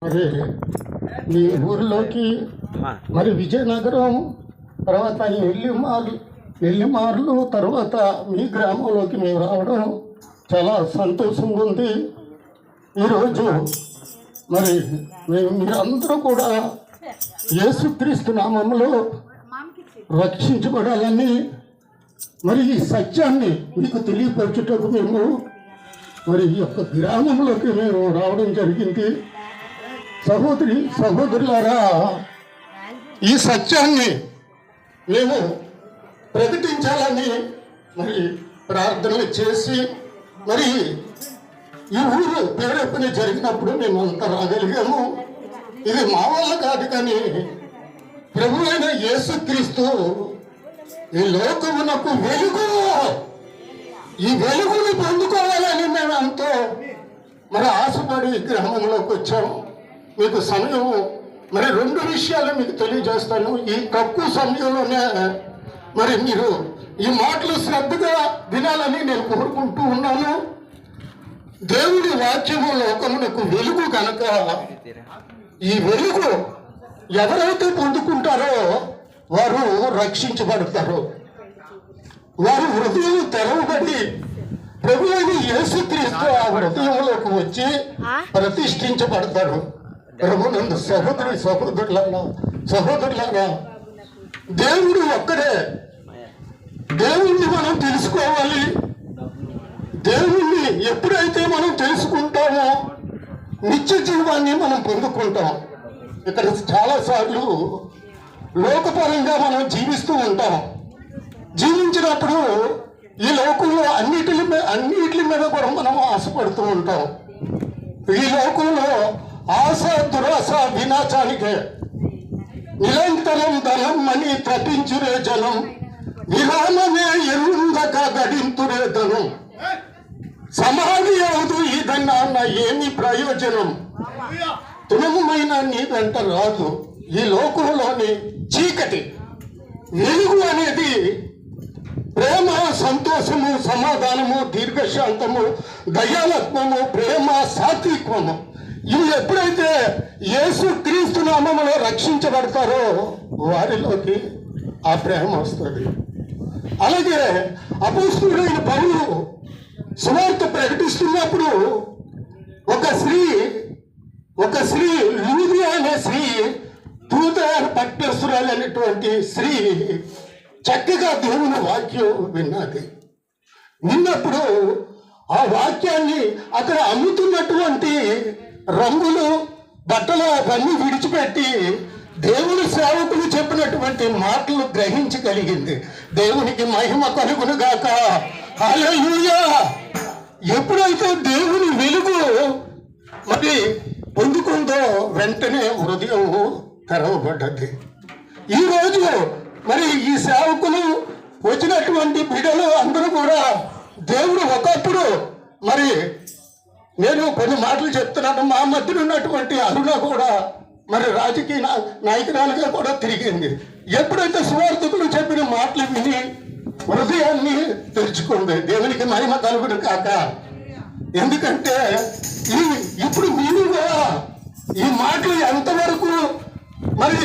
మరి మీ ఊరిలోకి మరి విజయనగరం తర్వాత నెల్లిమార్లు తర్వాత మీ గ్రామంలోకి మేము రావడం చాలా సంతోషంగా ఉంది. ఈరోజు మరి మీరందరూ కూడా యేసుక్రీస్తు నామములో రక్షించబడాలని మరి ఈ సత్యాన్ని మీకు తెలియపరచుటకు మేము మరి ఈ యొక్క గ్రామంలోకి మేము రావడం జరిగింది. సహోదరులారా, ఈ సత్యాన్ని మేము ప్రకటించాలని మరి ప్రార్థనలు చేసి మరి ఈ ఊరు పేరెప్పని జరిగినప్పుడు మేము అంతా రాగలిగాము. ఇది మా వల్ల కాదు, కానీ ప్రభు అయిన యేసుక్రీస్తు ఈ లోకమునకు వెలుగు, ఈ వెలుగుని పొందుకోవాలని మేము ఎంతో మరి ఆశపడి గ్రామంలోకి వచ్చాము. మీకు సమయం మరి 2 విషయాలు మీకు తెలియజేస్తాను. ఈ తక్కువ సమయంలోనే మరి మీరు ఈ మాటలు శ్రద్ధగా వినాలని నేను కోరుకుంటూ ఉన్నాను. దేవుడి వాక్యము లోకమునకు వెలుగు కనుక ఈ వెలుగు ఎవరైతే పొందుకుంటారో వారు రక్షించబడతారు. వారు హృదయం తెరవబడి ప్రభు అయిన యేసుక్రీస్తు ఆ హృదయంలోకి వచ్చి ప్రతిష్ఠించబడతారు. ప్రభునందు సహోదరులారా, దేవుడు ఒక్కడే. దేవుణ్ణి మనం తెలుసుకోవాలి. దేవుణ్ణి ఎప్పుడైతే మనం తెలుసుకుంటామో నిత్య జీవాన్ని మనం పొందుకుంటాం. ఇక్కడ చాలాసార్లు లోకపరంగా మనం జీవిస్తూ ఉంటాం. జీవించినప్పుడు ఈ లోకంలో అన్నిటి మీద కూడా మనం ఆశపడుతూ ఉంటాం. ఈ లోకంలో ఆశ దురాశ వినాశానికే. నిరంతరం ధనం మని తప్పించురే జనం, విరామమే ఎరుందక గడింతురే ధనం, సమాధి అవుతూ ఇదన్నా అన్న ఏమి ప్రయోజనం, తునమైన నీ వెంట రాదు ఈ లోకంలోని చీకటి. వెలుగు అనేది ప్రేమ, సంతోషము, సమాధానము, దీర్ఘశాంతము, దయాలత్వము, ప్రేమ, సాత్విత్వము. ఇవి ఎప్పుడైతే యేసుక్రీస్తు నామములో రక్షించబడతారో వారిలోకి ఆ ప్రేమ వస్తుంది. అలాగే అపోస్తలుడైన పౌలు సువార్త ప్రకటిస్తున్నప్పుడు ఒక స్త్రీ లూదియా అనే స్త్రీ, తూతయారు పట్టణస్తురాలు అనేటువంటి స్త్రీ చక్కగా దేవుని వాక్యం విన్నప్పుడు ఆ వాక్యాన్ని అక్కడ అమ్ముతున్నటువంటి రంగులు బట్టలు అవన్నీ విడిచిపెట్టి దేవుని సేవకులు చెప్పినటువంటి మాటలు గ్రహించగలిగింది. దేవునికి మహిమ కలుగును గాక. హల్లెలూయా. ఎప్పుడైతే దేవుని వెలుగు మరి పొందుకుందో వెంటనే హృదయం తెరవబడ్డది. ఈరోజు మరి ఈ సేవకులు వచ్చినటువంటి బిడ్డలు అందరూ కూడా దేవుడు ఒకప్పుడు మరి నేను కొన్ని మాటలు చెప్తున్నాను. మా మధ్యన ఉన్నటువంటి అరుణ కూడా మరి రాజకీయ నాయకురాలుగా కూడా తిరిగింది. ఎప్పుడైతే సువార్థకులు చెప్పిన మాటలు విని హృదయాన్ని తెరుచుకుంది. దేవునికి మహిమ కలుగును కాక. ఎందుకంటే ఇప్పుడు మీరు ఈ మాటలు ఎంతవరకు మరి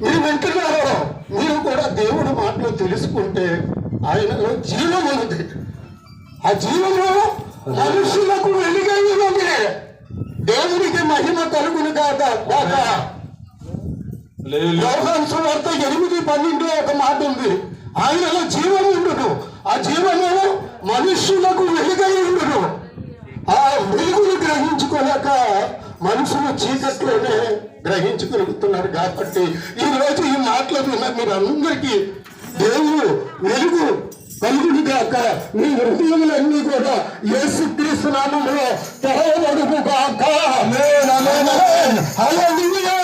మీరు వింటున్నారో, మీరు కూడా దేవుడి మాటలు తెలుసుకుంటే ఆయనలో జీవం ఉన్నది. ఆ జీవము మనుషులకు వెలుగై ఉన్నది. దేవునికి మహిమ కలుగును కాక. యోహాను సువార్త 8:12 ఒక మాట ఉంది, ఆయనలో జీవము ఉండును, ఆ జీవము మనుషులకు వెలుగై ఉండును. ఆ వెలుగును గ్రహించుకోలేక మనుషులు చీకట్లోనే గ్రహించగలుగుతున్నారు. కాబట్టి ఈరోజు ఈ మాటలు విన్న మీరందరికీ దేవుడు వెలుగు కలుగును గాక. మీ హృదయములన్నీ కూడా యేసుక్రీస్తు నామములో తెరవబడును గాక. హల్లెలూయా.